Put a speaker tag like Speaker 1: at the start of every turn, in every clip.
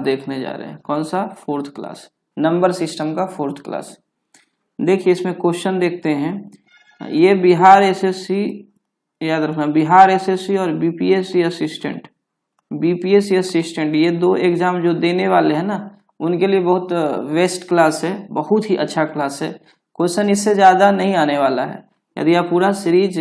Speaker 1: देखने जा रहे हैं। कौन सा? फोर्थ क्लास, नंबर सिस्टम का फोर्थ क्लास। देखिए इसमें क्वेश्चन देखते हैं। ये बिहार एसएससी, याद रखना, बिहार एसएससी और बीपीएससी असिस्टेंट, बीपीएससी असिस्टेंट, ये दो एग्जाम जो देने वाले हैं ना, उनके लिए बहुत बेस्ट क्लास है, बहुत ही अच्छा क्लास है। क्वेश्चन इससे ज़्यादा नहीं आने वाला है। यदि आप पूरा सीरीज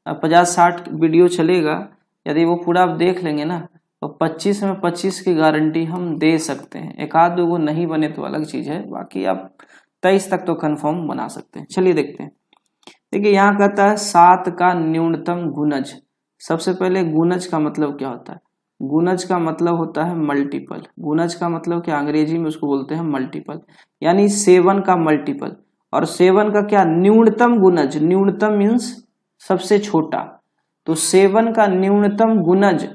Speaker 1: 50-60 वीडियो चलेगा, यदि वो पूरा आप देख लेंगे ना, तो 25 में 25 की गारंटी हम दे सकते हैं। एक आध दो नहीं बने तो अलग चीज़ है, बाकी आप 23 तक तो कंफर्म बना सकते हैं। चलिए देखते हैं। देखिए यहाँ कहता है 7 का न्यूनतम गुणज। सबसे पहले गुणज का मतलब क्या होता है? गुणज का मतलब होता है मल्टीपल। गुणज का मतलब क्या? अंग्रेजी में उसको बोलते हैं मल्टीपल, यानी 7 का मल्टीपल। और 7 का क्या? न्यूनतम गुणज। न्यूनतम मीन्स सबसे छोटा। तो 7 का न्यूनतम गुणज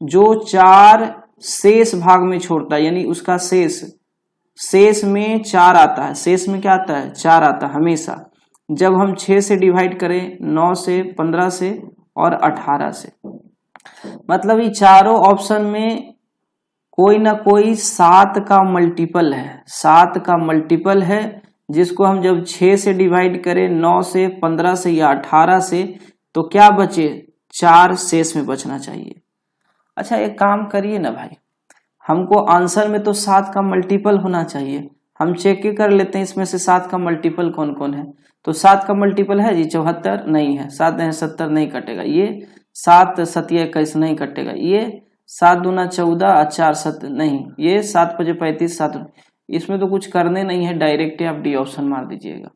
Speaker 1: जो 4 शेष भाग में छोड़ता है, यानी उसका शेष में 4 आता है। शेष में क्या आता है? 4 आता है हमेशा। जब हम 6 से डिवाइड करें, 9 से, 15 से और 18 से, मतलब ये चारों ऑप्शन में कोई ना कोई 7 का मल्टीपल है। 7 का मल्टीपल है, जिसको हम जब 6 से डिवाइड करें, 9 से, 15 से या 18 से, तो क्या बचे? 4 शेष में बचना चाहिए। अच्छा एक काम करिए ना भाई, हमको आंसर में तो 7 का मल्टीपल होना चाहिए। हम चेक ही कर लेते हैं इसमें से 7 का मल्टीपल कौन कौन है। तो 7 का मल्टीपल है जी 74, नहीं है। 7 है 70, नहीं कटेगा। ये 7 सतिया 21, नहीं कटेगा। ये 7 दूना 14 और 4 7, नहीं। ये 7 5 35, 7, इसमें तो कुछ करने नहीं है, डायरेक्ट आप डी ऑप्शन मार दीजिएगा।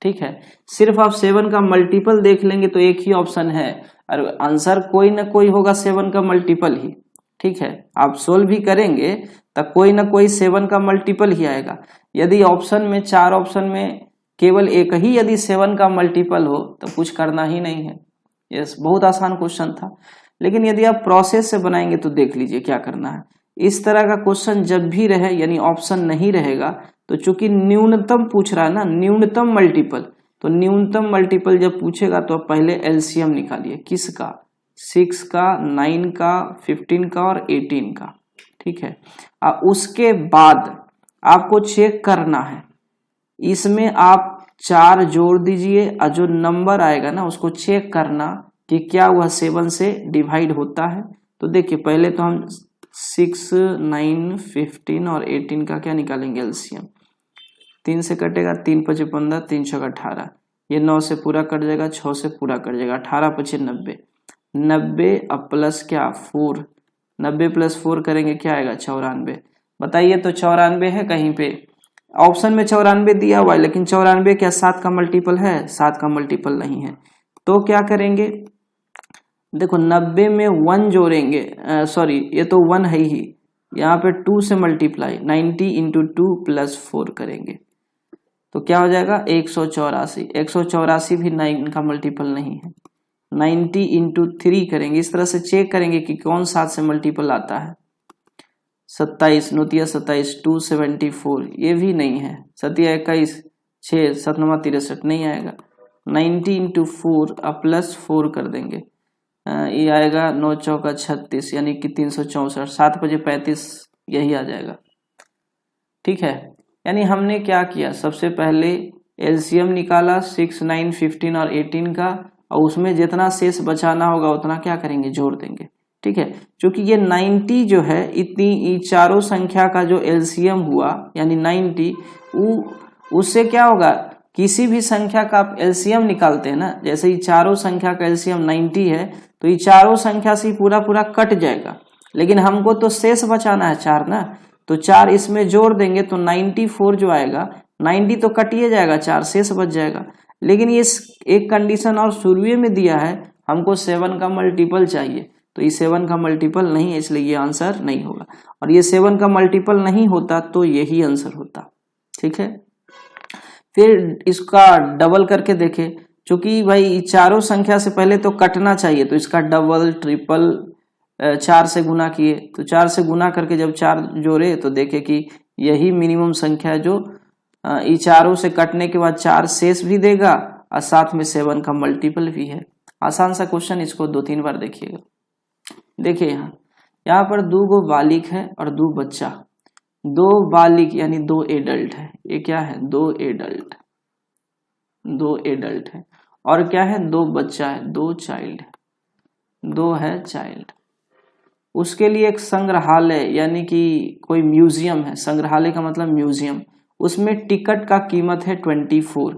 Speaker 1: ठीक है, सिर्फ आप 7 का मल्टीपल देख लेंगे तो एक ही ऑप्शन है, और आंसर कोई ना कोई होगा 7 का मल्टीपल ही। ठीक है, आप सोल्व भी करेंगे तो कोई ना कोई 7 का मल्टीपल ही आएगा। यदि ऑप्शन में 4 ऑप्शन में केवल एक ही यदि 7 का मल्टीपल हो तो कुछ करना ही नहीं है। यस, बहुत आसान क्वेश्चन था। लेकिन यदि आप प्रोसेस से बनाएंगे तो देख लीजिए क्या करना है। इस तरह का क्वेश्चन जब भी रहे, यानी ऑप्शन नहीं रहेगा, तो चूंकि न्यूनतम पूछ रहा है ना, न्यूनतम मल्टीपल, तो न्यूनतम मल्टीपल जब पूछेगा तो आप पहले एलसीएम निकालिए। किसका? 6 का, 9 का, 15 का और 18 का। ठीक है, उसके बाद आपको चेक करना है, इसमें आप 4 जोड़ दीजिए और जो नंबर आएगा ना उसको चेक करना कि क्या वह 7 से डिवाइड होता है। तो देखिए पहले तो हम 6, 9, 15 और 18 का क्या निकालेंगे? एलसीएम। 3 से कटेगा, 3 5 15, 3 6 18, ये 9 से पूरा कट जाएगा, 6 से पूरा कट जाएगा, 18 5 90, 90 अब प्लस क्या? 4, 90 प्लस 4 करेंगे क्या आएगा? 94। बताइए तो 94 है कहीं पे? ऑप्शन में 94 दिया हुआ है, लेकिन 94 क्या 7 का मल्टीपल है? 7 का मल्टीपल नहीं है। तो क्या करेंगे? देखो 90 में 1 जोड़ेंगे, सॉरी ये तो 1 है ही, यहाँ पे 2 से मल्टीप्लाई, 90 इंटू 2 प्लस 4 करेंगे तो क्या हो जाएगा? 184। 184 भी 9 का मल्टीपल नहीं है। 90 इंटू 3 करेंगे, इस तरह से चेक करेंगे कि कौन 7 से मल्टीपल आता है। 27, 9 27, 274, ये भी नहीं है। 7 21, 6 7 9 63, नहीं आएगा। 90 इंटू 4 अब प्लस 4 कर देंगे, ये आएगा 9 चौका 36, यानी कि 364, 7 5 35, यही आ जाएगा। ठीक है, यानी हमने क्या किया? सबसे पहले एलसीएम निकाला 6, 9, 15 और 18 का, और उसमें जितना शेष बचाना होगा उतना क्या करेंगे? जोड़ देंगे। ठीक है, क्योंकि ये 90 जो है, इतनी चारों संख्या का जो एलसीएम हुआ यानी 90, उससे क्या होगा? किसी भी संख्या का आप एलसीएम निकालते हैं ना, जैसे ये चारों संख्या का एलसीएम 90 है, तो ये चारों संख्या से पूरा पूरा कट जाएगा, लेकिन हमको तो शेष बचाना है 4 ना, तो 4 इसमें जोड़ देंगे तो 94 जो आएगा, 90 तो कटिए जाएगा, 4 शेष बच जाएगा। लेकिन ये एक कंडीशन और शुरू में दिया है, हमको 7 का मल्टीपल चाहिए, तो ये 7 का मल्टीपल नहीं है, इसलिए ये आंसर नहीं होगा। और ये 7 का मल्टीपल नहीं होता तो यही आंसर होता। ठीक है, फिर इसका डबल करके देखें, क्योंकि भाई चारों संख्या से पहले तो कटना चाहिए, तो इसका डबल, ट्रिपल, 4 से गुना किए, तो 4 से गुना करके जब 4 जोड़े तो देखे कि यही मिनिमम संख्या जो ये चारों से कटने के बाद 4 शेष भी देगा और साथ में 7 का मल्टीपल भी है। आसान सा क्वेश्चन, इसको 2-3 बार देखिएगा। देखिए यहाँ पर 2 गो बालिक है और 2 बच्चा। दो बालिग यानी दो एडल्ट है, ये क्या है, दो एडल्ट है, और क्या है, दो बच्चा है, दो चाइल्ड है, दो है चाइल्ड। उसके लिए एक संग्रहालय यानी कि कोई म्यूजियम है, संग्रहालय का मतलब म्यूजियम, उसमें टिकट का कीमत है 24।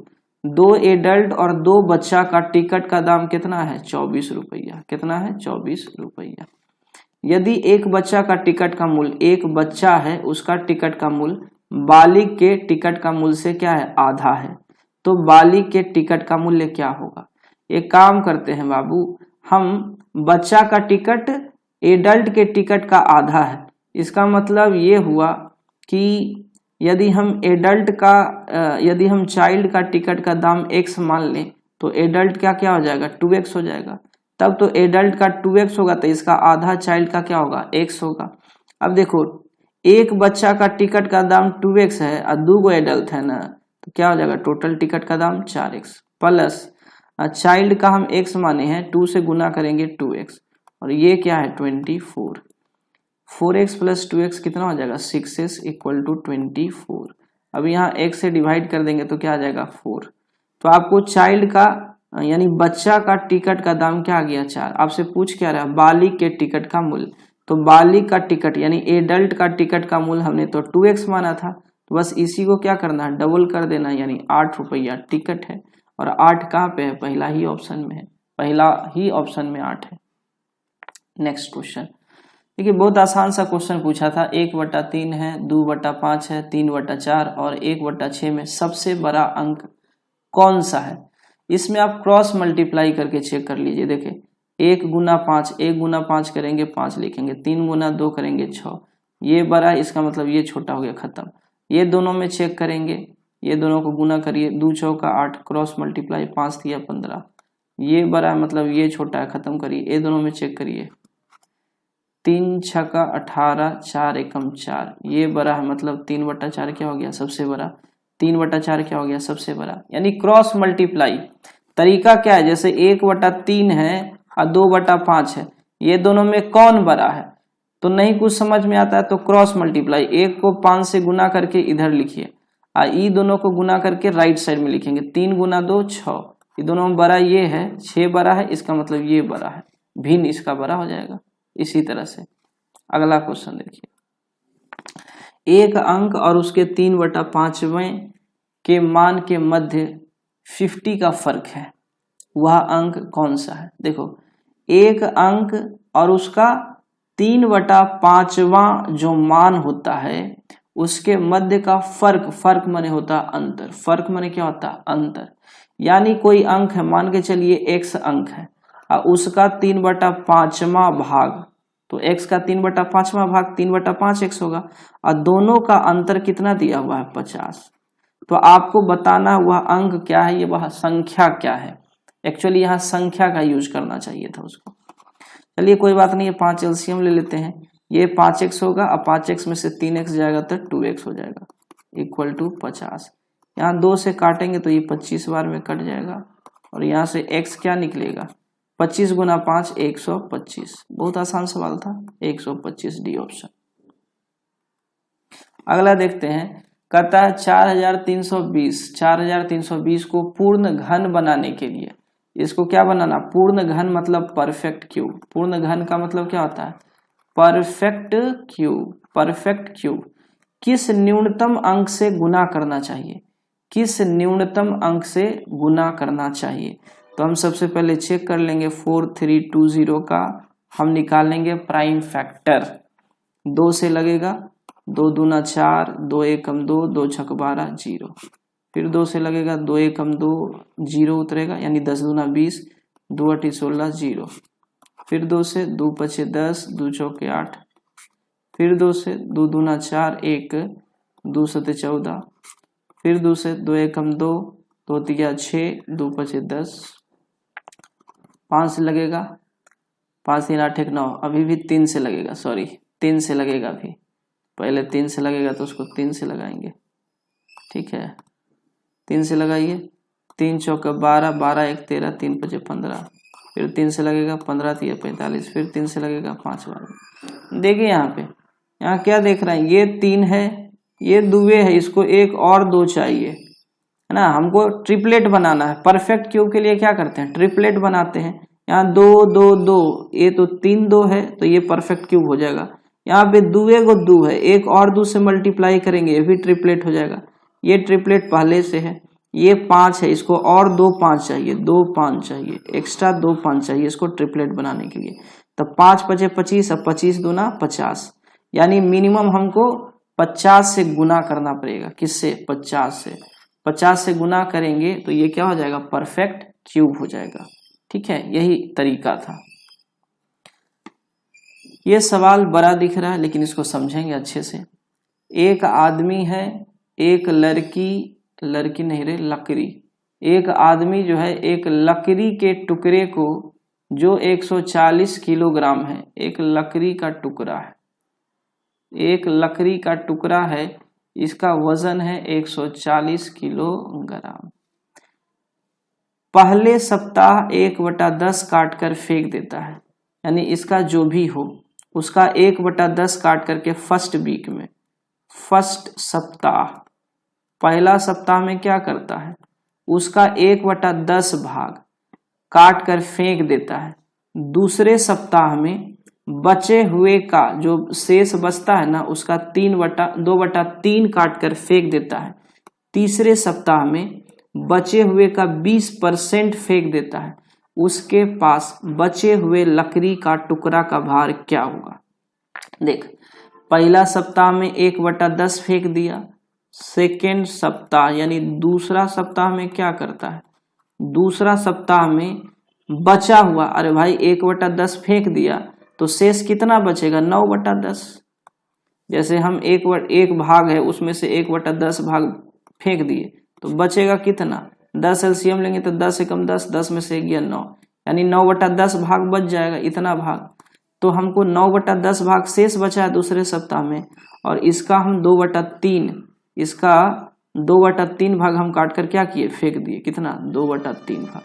Speaker 1: दो एडल्ट और दो बच्चा का टिकट का दाम कितना है, 24 रुपया। कितना है, 24 रुपया। यदि एक बच्चा का टिकट का मूल्य, एक बच्चा है उसका टिकट का मूल्य बालिग के टिकट का मूल्य से क्या है, आधा है, तो बालिग के टिकट का मूल्य क्या होगा। एक काम करते हैं बाबू, हम बच्चा का टिकट एडल्ट के टिकट का आधा है, इसका मतलब ये हुआ कि यदि हम चाइल्ड का टिकट का दाम x मान लें तो एडल्ट का क्या हो जाएगा, 2x हो जाएगा। तब तो एडल्ट का 2x होगा तो इसका आधा चाइल्ड का क्या होगा, x होगा। अब देखो एक बच्चा का टिकट का दाम 2x है और दो गो एडल्ट है ना, तो क्या हो जाएगा, टोटल टिकट का दाम 4x प्लस चाइल्ड का हम x माने हैं, 2 से गुना करेंगे 2x, और ये क्या है 24। 4x प्लस 2x कितना हो जाएगा, 6x इक्वल टू 24। अब यहाँ x से डिवाइड कर देंगे तो क्या आ जाएगा 4। तो आपको चाइल्ड का यानी बच्चा का टिकट का दाम क्या आ गया, 4। आपसे पूछ क्या रहा है, बालिग के टिकट का मूल्य, तो बालिग का टिकट यानी एडल्ट का टिकट का मूल्य हमने तो 2x माना था, तो बस इसी को क्या करना है, डबल कर देना, यानी 8 रुपया टिकट है। और 8 कहाँ पे है, पहला ही ऑप्शन में है, पहला ही ऑप्शन में 8 है। नेक्स्ट क्वेश्चन देखिए, बहुत आसान सा क्वेश्चन पूछा था, 1/3 है, 2/5 है, 3/4 और 1/6 में सबसे बड़ा अंक कौन सा है। इसमें आप क्रॉस मल्टीप्लाई करके चेक कर लीजिए। देखिए 1 गुना 5, 1 गुना 5 करेंगे 5 लिखेंगे, 3 गुना 2 करेंगे 6, ये बड़ा है, इसका मतलब ये छोटा हो गया, खत्म। ये दोनों में चेक करेंगे, ये दोनों को गुना करिए, 2 चौका 8, क्रॉस मल्टीप्लाई 5 दिया 15, ये बड़ा है मतलब ये छोटा है, खत्म करिए। ये दोनों में चेक करिए, 3 छक्का 18, 4 एकम 4, ये बड़ा है मतलब 3/4 क्या हो गया, सबसे बड़ा। 3/4 क्या हो गया, सबसे बड़ा। यानी क्रॉस मल्टीप्लाई तरीका क्या है, जैसे 1/3 है और 2/5 है, ये दोनों में कौन बड़ा है, तो नहीं कुछ समझ में आता है तो क्रॉस मल्टीप्लाई, 1 को 5 से गुना करके इधर लिखिए और ये दोनों को गुना करके राइट साइड में लिखेंगे, 3 गुना 2 6, ये दोनों में बड़ा ये है, 6 बड़ा है, इसका मतलब ये बड़ा है, भिन्न इसका बड़ा हो जाएगा। इसी तरह से अगला क्वेश्चन देखिए, एक अंक और उसके 3/5वें के मान के मध्य 50 का फर्क है, वह अंक कौन सा है। देखो एक अंक और उसका 3/5वां जो मान होता है उसके मध्य का फर्क, फर्क माने होता अंतर, फर्क माने क्या होता अंतर। यानी कोई अंक है, मान के चलिए x अंक है और उसका 3/5वां भाग, तो x का 3/5वां भाग 3/5x होगा और दोनों का अंतर कितना दिया हुआ है 50। तो आपको बताना वह अंक क्या है, ये वह संख्या क्या है। एक्चुअली यहाँ संख्या का यूज करना चाहिए था उसको। चलिए कोई बात नहीं है, 5 एलसीएम ले लेते हैं, ये 5x होगा और 5x में से 3x जाएगा तो 2x हो जाएगा इक्वल टू 50। यहाँ 2 से काटेंगे तो ये 25 बार में कट जाएगा और यहाँ से x क्या निकलेगा, 25 गुना 5 125। बहुत आसान सवाल था, 125 डी ऑप्शन। अगला देखते हैं, कहता है 4320 को पूर्ण घन बनाने के लिए, इसको क्या बनाना, पूर्ण घन मतलब परफेक्ट क्यूब। पूर्ण घन का मतलब क्या होता है, परफेक्ट क्यूब। परफेक्ट क्यूब किस न्यूनतम अंक से गुना करना चाहिए, किस न्यूनतम अंक से गुना करना चाहिए। तो हम सबसे पहले चेक कर लेंगे 4320 का हम निकालेंगे प्राइम फैक्टर, 2 से लगेगा, 2 दूना 4, 2 एकम 2, 2 छक 12 0, फिर 2 से लगेगा, 2 एकम 2 0 उतरेगा यानी 10 दूना 20, 2 अठी 16 0, फिर 2 से 2 पचे 10, 2 चौके 8, फिर 2 से 2 दूना 4 1, 2 सते 14, फिर 2 से 2 एकम 2, 2 तिया 6, 2 पचे 10, 5 से लगेगा, 5 3 8 1 9, अभी भी 3 से लगेगा, सॉरी 3 से लगेगा, अभी पहले 3 से लगेगा तो उसको 3 से लगाएंगे, ठीक है 3 से लगाइए, 3 चौका 12, 12 1 13, 3 पचे 15, फिर 3 से लगेगा, 15 3 45, फिर 3 से लगेगा 5 बार। देखिए यहाँ पे यहाँ क्या देख रहे हैं, ये 3 है, ये दुए है, इसको एक और 2 चाहिए, है ना। हमको ट्रिपलेट बनाना है। परफेक्ट क्यूब के लिए क्या करते हैं, ट्रिपलेट बनाते हैं। यहाँ 2 2 2, ये तो 3 2 है, तो ये परफेक्ट क्यूब हो जाएगा। यहाँ पे दुए को 2 है, एक और 2 से मल्टीप्लाई करेंगे, ये भी ट्रिपलेट हो जाएगा। ये ट्रिपलेट पहले से है। ये 5 है, इसको और 2 5 चाहिए, 2 5 चाहिए, एक्स्ट्रा 2 5 चाहिए इसको ट्रिपलेट बनाने के लिए। तो 5 5 25, अब 25 दूना 50, यानी मिनिमम हमको 50 से गुना करना पड़ेगा। किससे, 50 से। 50 से गुना करेंगे तो ये क्या हो जाएगा, परफेक्ट क्यूब हो जाएगा। ठीक है, यही तरीका था। ये सवाल बड़ा दिख रहा है, लेकिन इसको समझेंगे अच्छे से। एक आदमी है, एक लड़की नहीं रे, लकड़ी। एक आदमी जो है एक लकड़ी के टुकड़े को, जो 140 किलोग्राम है, एक लकड़ी का टुकड़ा है, एक लकड़ी का टुकड़ा है, इसका वजन है 140 किलोग्राम। पहले सप्ताह 1/10 काट कर फेंक देता है, यानी इसका जो भी हो उसका 1/10 काट करके फर्स्ट वीक में, फर्स्ट सप्ताह, पहला सप्ताह में क्या करता है, उसका 1/10 भाग काट कर फेंक देता है। दूसरे सप्ताह में बचे हुए का जो शेष बचता है ना, उसका 2/3 काट कर फेंक देता है। तीसरे सप्ताह में बचे हुए का 20% फेंक देता है। उसके पास बचे हुए लकड़ी का टुकड़ा का भार क्या होगा। देख, पहला सप्ताह में 1/10 फेंक दिया। सेकेंड सप्ताह यानी दूसरा सप्ताह में क्या करता है, दूसरा सप्ताह में बचा हुआ, अरे भाई 1/10 फेंक दिया तो शेष कितना बचेगा, 9/10। जैसे हम एक भाग है उसमें से 1/10 भाग फेंक दिए तो बचेगा कितना, 10 एलसीएम लेंगे तो 10 से कम 10, 10 में से गया 9, यानी 9/10 भाग बच जाएगा, इतना भाग। तो हमको 9/10 भाग शेष बचा है दूसरे सप्ताह में, और इसका हम 2/3, इसका 2/3 भाग हम काट कर क्या किए, फेंक दिए। कितना, 2/3 भाग,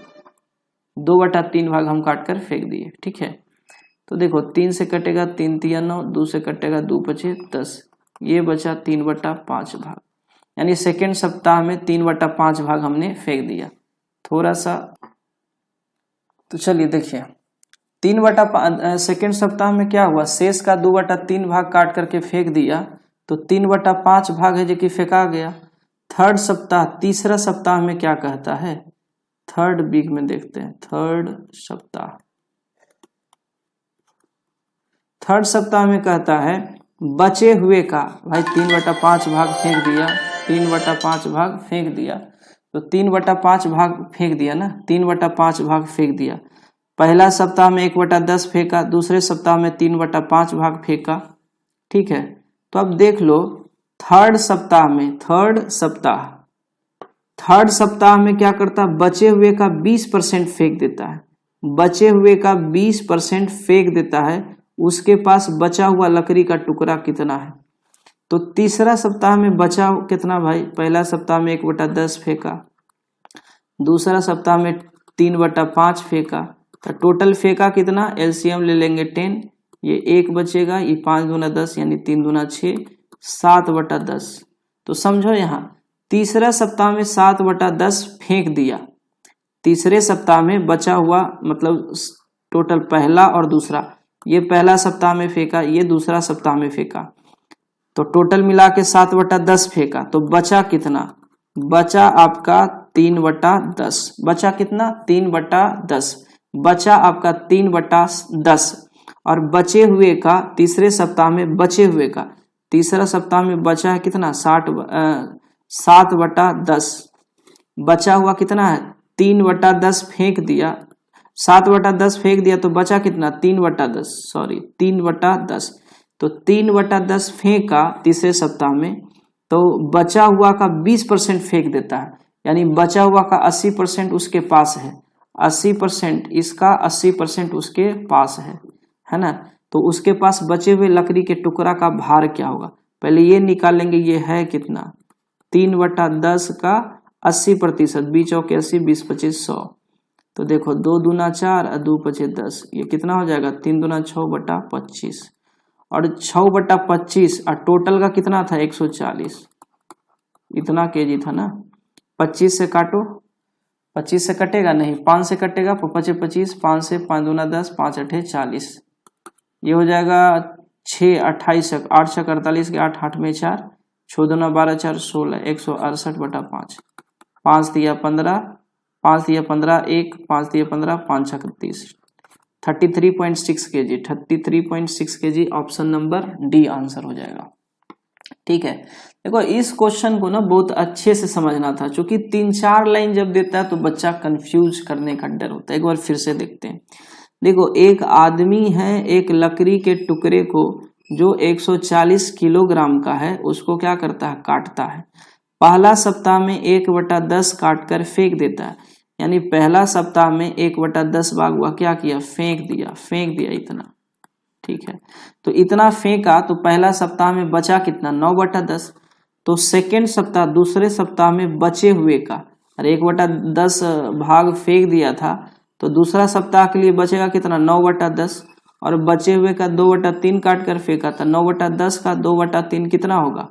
Speaker 1: 2/3 भाग हम काट कर फेंक दिए। ठीक है, तो देखो 3 से कटेगा 3 3 9, 2 से कटेगा 2 5 10, ये बचा 3/5 भाग, यानी सेकेंड सप्ताह में 3/5 भाग हमने फेंक दिया। थोड़ा सा तो चलिए देखिए, 3/5 सेकेंड सप्ताह में क्या हुआ, शेष का 2/3 भाग काट करके फेंक दिया, तो 3/5 भाग है जो कि फेंका गया। थर्ड सप्ताह, तीसरा सप्ताह में क्या कहता है, थर्ड वीक में देखते हैं, थर्ड सप्ताह में कहता है बचे हुए का, भाई 3/5 भाग फेंक दिया, 3/5 भाग फेंक दिया, तो 3/5 भाग फेंक दिया ना, 3/5 भाग फेंक दिया। पहला सप्ताह में 1/10 फेंका, दूसरे सप्ताह में 3/5 भाग फेंका। ठीक है, तो अब देख लो थर्ड सप्ताह में, थर्ड सप्ताह में क्या करता, बचे हुए का 20% फेंक देता है, बचे हुए का 20% फेंक देता है। उसके पास बचा हुआ लकड़ी का टुकड़ा कितना है, तो तीसरा सप्ताह में बचा कितना भाई, पहला सप्ताह में 1/10 फेंका, दूसरा सप्ताह में 3/5 फेंका, तो टोटल फेंका कितना, एलसीएम ले लेंगे 10, ये 1 बचेगा, ये 5 दूना 10 यानी 3 दूना 6, 7/10। तो समझो यहाँ तीसरा सप्ताह में 7/10 फेंक दिया, तीसरे सप्ताह में बचा हुआ, मतलब टोटल पहला और दूसरा, ये पहला सप्ताह में फेंका, ये दूसरा सप्ताह में फेंका, तो टोटल मिला के 7/10 फेंका, तो बचा कितना, बचा आपका 3/10, बचा कितना, 3/10, बचा आपका 3/10। और बचे हुए का तीसरे सप्ताह में, बचे हुए का तीसरा सप्ताह में बचा है कितना, 7/10, बचा हुआ कितना है, 3/10 फेंक दिया, 7/10 फेंक दिया तो बचा कितना, 3/10, तो 3/10 फेंका तीसरे सप्ताह में, तो बचा हुआ का 20% फेंक देता है, यानी बचा हुआ का 80% उसके पास है, 80% इसका, 80% उसके पास है ना। तो उसके पास बचे हुए लकड़ी के टुकड़ा का भार क्या होगा, पहले ये निकालेंगे, ये है कितना, 3/10 का 80%, 20 चौके 80, 20 25 100, तो देखो 2 दूना 4 और 2 5 10, ये कितना हो जाएगा, 3 दूना 6/25, और 6/25 और टोटल का कितना था 140, इतना केजी था ना। 25 से काटो, 25 से कटेगा नहीं, 5 से कटेगा, 5 25, 5 से 5 दूना 10, 5 8 40, ये हो जाएगा 6 28, 8 6 48 के 8 8 में 4, 6 दूना 12 4 16, 168/5, 5 दिया 15, 5 दिया 15, 1 5 दिया 15, 5 6 30, 33.6 kg, 33.6 kg option number D answer हो जाएगा। ठीक है, देखो इस क्वेश्चन को ना बहुत अच्छे से समझना था, क्योंकि 3-4 लाइन जब देता है तो बच्चा कंफ्यूज करने का डर होता है। एक बार फिर से देखते हैं। देखो एक आदमी है, एक लकड़ी के टुकड़े को जो 140 किलोग्राम का है उसको क्या करता है, काटता है। पहला सप्ताह में 1/10 काट कर फेंक देता है, यानी पहला सप्ताह में 1/10 भाग हुआ, क्या किया, फेंक दिया इतना। ठीक है, तो इतना फेंका तो पहला सप्ताह में बचा कितना, 9/10। तो सेकेंड सप्ताह, दूसरे सप्ताह में बचे हुए का, अरे 1/10 भाग फेंक दिया था तो दूसरा सप्ताह के लिए बचेगा कितना, 9/10, और बचे हुए का 2/3 काट कर फेंका था। 9/10 का 2/3 कितना होगा,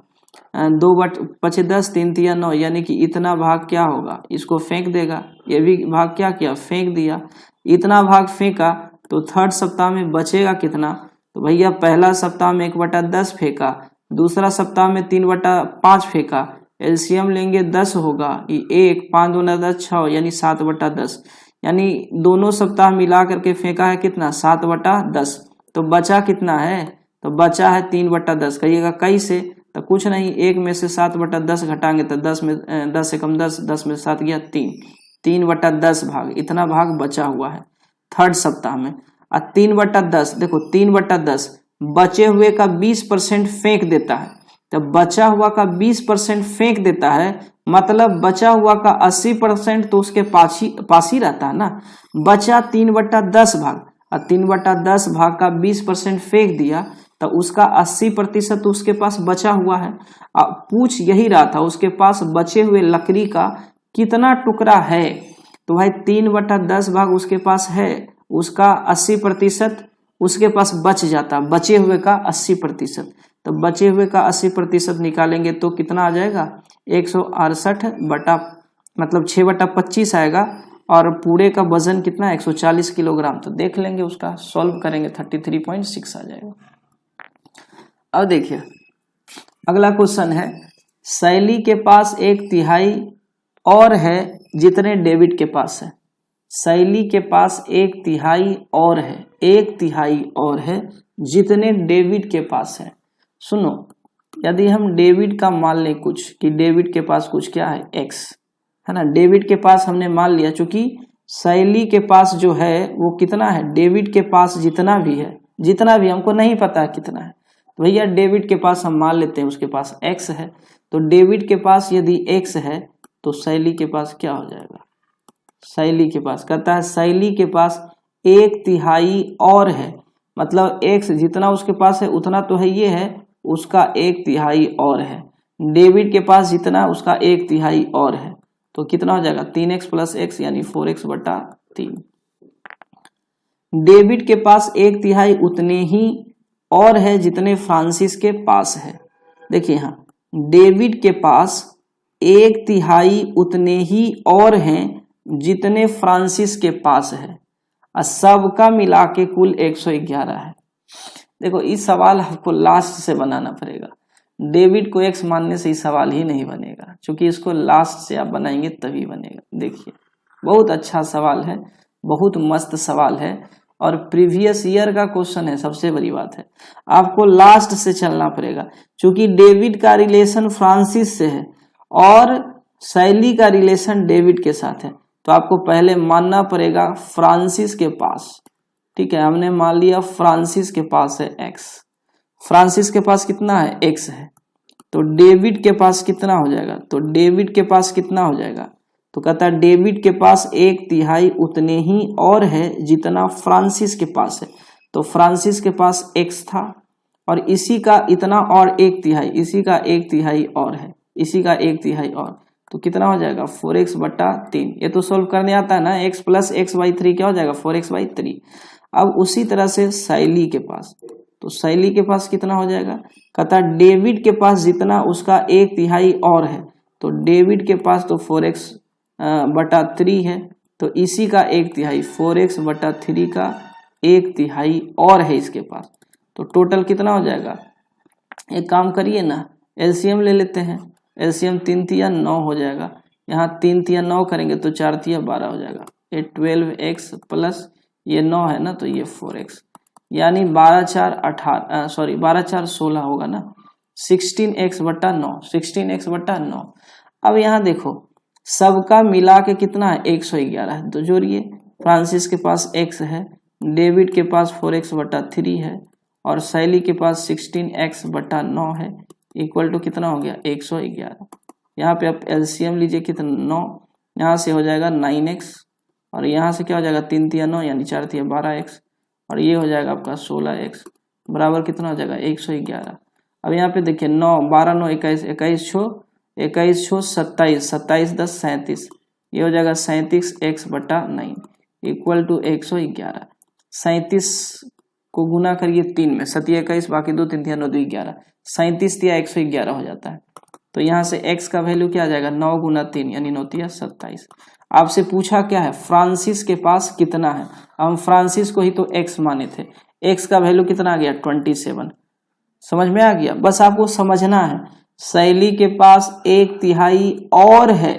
Speaker 1: 2/10, 3 तिया 9, यानी कि इतना भाग क्या होगा, इसको फेंक देगा। ये भी भाग क्या किया, फेंक दिया। इतना भाग फेंका तो थर्ड सप्ताह में बचेगा कितना, तो भैया पहला सप्ताह में 1/10 फेंका, दूसरा सप्ताह में 3/5 फेंका, एलसीएम लेंगे 10 होगा, 1 5 दूना 10 6, यानी 7/10, यानी दोनों सप्ताह मिला करके फेंका है कितना, 7/10। तो बचा कितना है, तो बचा है 3/10। कहिएगा कैसे, तो कुछ नहीं, 1 में से 7/10 घटाएंगे तो 10 में 10 से कम 10, 10 में 7 गया 3, 3/10 भाग, इतना भाग बचा हुआ है थर्ड सप्ताह में। और 3/10, देखो 3/10 बचे हुए का 20% फेंक देता है, तो बचा हुआ का 20% फेंक देता है, मतलब बचा हुआ का 80% तो उसके पास ही रहता है ना। बचा 3/10 भाग, और 3/10 भाग का 20% फेंक दिया तो उसका 80% तो उसके पास बचा हुआ है। पूछ यही रहा था उसके पास बचे हुए लकड़ी का कितना टुकड़ा है, तो भाई 3/10 भाग उसके पास है, उसका 80% उसके पास बच जाता, बचे हुए का 80%, तो बचे हुए का 80% निकालेंगे तो कितना आ जाएगा, 168 बटा मतलब 6/25 आएगा, और पूरे का वजन कितना, 140 किलोग्राम। तो देख लेंगे, उसका सॉल्व करेंगे 33.6 आ जाएगा। अब देखिए अगला क्वेश्चन है, शैली के पास 1/3 और है जितने डेविड के पास है। शैली के पास 1/3 और है, 1/3 और है जितने डेविड के पास है। सुनो, यदि हम डेविड का मान लें कुछ, कि डेविड के पास कुछ क्या है, x है ना, डेविड के पास हमने मान लिया, चूंकि शैली के पास जो है वो कितना है, डेविड के पास जितना भी है, जितना भी हमको नहीं पता है कितना है, तो भैया डेविड के पास हम मान लेते हैं उसके पास x है। तो डेविड के पास यदि x है तो शैली के पास क्या हो जाएगा, शैली के पास कहता है शैली के पास 1/3 और है, मतलब x जितना उसके पास है उतना तो है, ये है उसका 1/3 और है। डेविड के पास जितना उसका 1/3 और है, तो कितना हो जाएगा, 3x + x यानी 4x/3। डेविड के पास 1/3 उतने ही और है जितने फ्रांसिस के पास है। देखिए यहाँ डेविड के पास 1/3 उतने ही और हैं जितने फ्रांसिस के पास है, और सबका मिला के कुल 111 है। देखो इस सवाल आपको लास्ट से बनाना पड़ेगा, डेविड को x मानने से इस सवाल ही नहीं बनेगा, क्योंकि इसको लास्ट से आप बनाएंगे तभी बनेगा। देखिए बहुत अच्छा सवाल है, बहुत मस्त सवाल है, और प्रीवियस ईयर का क्वेश्चन है। सबसे बड़ी बात है आपको लास्ट से चलना पड़ेगा, क्योंकि डेविड का रिलेशन फ्रांसिस से है और शैली का रिलेशन डेविड के साथ है, तो आपको पहले मानना पड़ेगा फ्रांसिस के पास। ठीक है, हमने मान लिया फ्रांसिस के पास है x, फ्रांसिस के पास कितना है, x है, तो डेविड के पास कितना हो जाएगा, तो डेविड के पास कितना हो जाएगा, तो कहता है डेविड के पास 1/3 उतने ही और है जितना फ्रांसिस के पास है। तो फ्रांसिस के पास x था और इसी का इतना और 1/3, इसी का 1/3 और है, इसी का 1/3 और, तो कितना हो जाएगा 4x/3। ये तो सोल्व करने आता है ना, x + x/3 क्या हो जाएगा 4x/3। अब उसी तरह से शैली के पास, तो शैली के पास कितना हो जाएगा, कहता डेविड के पास जितना उसका 1/3 और है, तो डेविड के पास तो 4x बटा 3 है, तो इसी का 1/3 4x बटा 3 का 1/3 और है इसके पास, तो टोटल कितना हो जाएगा। एक काम करिए ना, एलसीएम ले लेते हैं, एलसीएम 3 तिया 9 हो जाएगा, यहाँ 3 तिया 9 करेंगे तो 4 तिया 12 हो जाएगा, ये 12x प्लस ये 9 है ना, तो ये 4x, यानी 12 4 16 होगा ना, 16x बटा 9, 16x बटा 9। अब यहाँ देखो सबका मिला के कितना है 111 है, तो जोड़िए, फ्रांसिस के पास x है, डेविड के पास 4x बटा 3 है और शैली के पास 16x बटा 9 है, इक्वल टू कितना हो गया 111। यहाँ पे आप एलसीएम लीजिए कितना 9, यहाँ से हो जाएगा 9x और यहाँ से क्या हो जाएगा 3 तिया 9 यानी 4 तिया 12x और ये हो जाएगा आपका 16x बराबर कितना हो जाएगा 111। अब यहाँ पे देखिए 9 12 9 21 21 छो 27 27 10 37, ये हो जाएगा 37x बटा 9 इक्वल टू 111। 37 को गुना करिए 3 में, 7 21 बाकी 2 3 9 2 11, 37 तिया 111 हो जाता है। तो यहाँ से x का वैल्यू क्या आ जाएगा 9 गुना 3 यानी 9 तिया 27। आपसे पूछा क्या है फ्रांसिस के पास कितना है, हम फ्रांसिस को ही तो x माने थे, x का वैल्यू कितना आ गया 27। समझ में आ गया, बस आपको समझना है शैली के पास 1/3 और है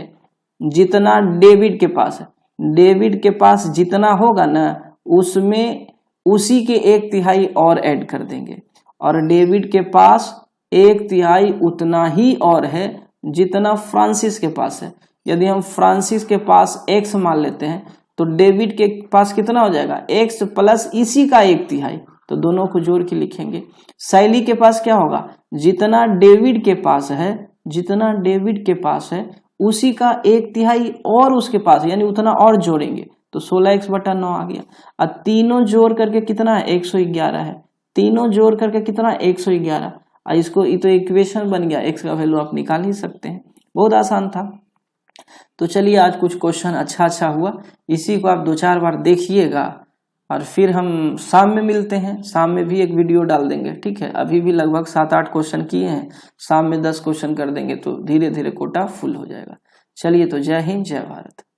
Speaker 1: जितना डेविड के पास है, डेविड के पास जितना होगा ना उसमें उसी के 1/3 और ऐड कर देंगे और डेविड के पास 1/3 उतना ही और है जितना फ्रांसिस के पास है। यदि हम फ्रांसिस के पास x मान लेते हैं तो डेविड के पास कितना हो जाएगा x प्लस इसी का 1/3, तो दोनों को जोड़ के लिखेंगे। शैली के पास क्या होगा जितना डेविड के पास है, जितना डेविड के पास है उसी का 1/3 और उसके पास यानी उतना और जोड़ेंगे तो 16x बटा 9 आ गया। अब तीनों जोड़ करके कितना है 111 है, तीनों जोड़ करके कितना 111। इसको ये तो इक्वेशन बन गया, x का वैल्यू आप निकाल ही सकते हैं, बहुत आसान था। तो चलिए आज कुछ क्वेश्चन अच्छा हुआ, इसी को आप 2-4 बार देखिएगा और फिर हम शाम में मिलते हैं, शाम में भी एक वीडियो डाल देंगे, ठीक है। अभी भी लगभग 7-8 क्वेश्चन किए हैं, शाम में 10 क्वेश्चन कर देंगे तो धीरे धीरे कोटा फुल हो जाएगा। चलिए तो जय हिंद जय भारत।